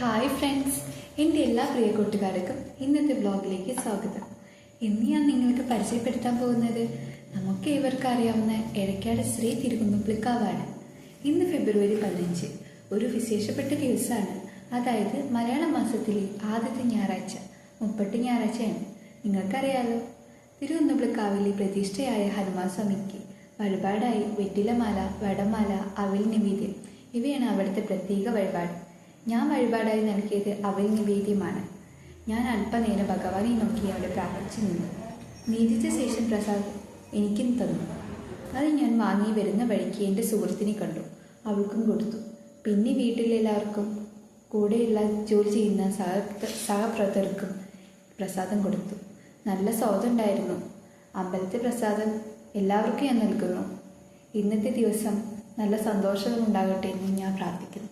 Hi friends, എൻ്റെ എല്ലാ പ്രിയ കൂട്ടുകാർക്കും ഇന്നത്തെ വ്ലോഗിലേക്ക് സ്വാഗതം. ഇന്ന് ഞാൻ നിങ്ങൾക്ക് പരിചയപ്പെടുത്താൻ പോകുന്നത് നമുക്ക് ഏവർക്കും അറിയാവുന്ന എടക്കാട് ശ്രീ തിരുകുന്നുപ്പള്ളിക്കാവാണ്. ഇന്ന് ഫെബ്രുവരി 15 ഒരു വിശേഷപ്പെട്ട ദിവസമാണ്. അതായത് മലയാള മാസത്തിലെ ആദ്യത്തെ ഞായറാഴ്ച, 30 ഞായറാഴ്ചയാണ്. നിങ്ങൾക്കറിയാലോ, തിരുകുന്നുപ്പള്ളിക്കാവിലെ പ്രതിഷ്ഠയായ ഹനുമാൻ സ്വാമിക്ക് വഴിപാടായി വെറ്റിലമാല, വടമാല, അവിൽ നിവേദ്യം ഇവയാണ് അവിടുത്തെ പ്രത്യേക വഴിപാട്. ഞാൻ വഴിപാടായി നൽകിയത് അവിൽ നിവേദ്യമാണ്. ഞാൻ അല്പനേരം ഭഗവാനെ നോക്കി അവിടെ പ്രാർത്ഥിച്ചു നിന്നു. നീതിച്ച ശേഷം പ്രസാദം എനിക്കും തന്നു. അത് ഞാൻ വാങ്ങി വരുന്ന വഴിക്ക് എൻ്റെ സുഹൃത്തിനെ കണ്ടു, അവൾക്കും കൊടുത്തു. പിന്നെ വീട്ടിലെല്ലാവർക്കും, കൂടെയുള്ള ജോലി ചെയ്യുന്ന സഹപ്രവർത്തകർക്കും പ്രസാദം കൊടുത്തു. നല്ല സ്വാദുണ്ടായിരുന്നു. അമ്പലത്തെ പ്രസാദം എല്ലാവർക്കും ഞാൻ നൽകുന്നു. ഇന്നത്തെ ദിവസം നല്ല സന്തോഷമുണ്ടാകട്ടെ എന്ന് ഞാൻ പ്രാർത്ഥിക്കുന്നു.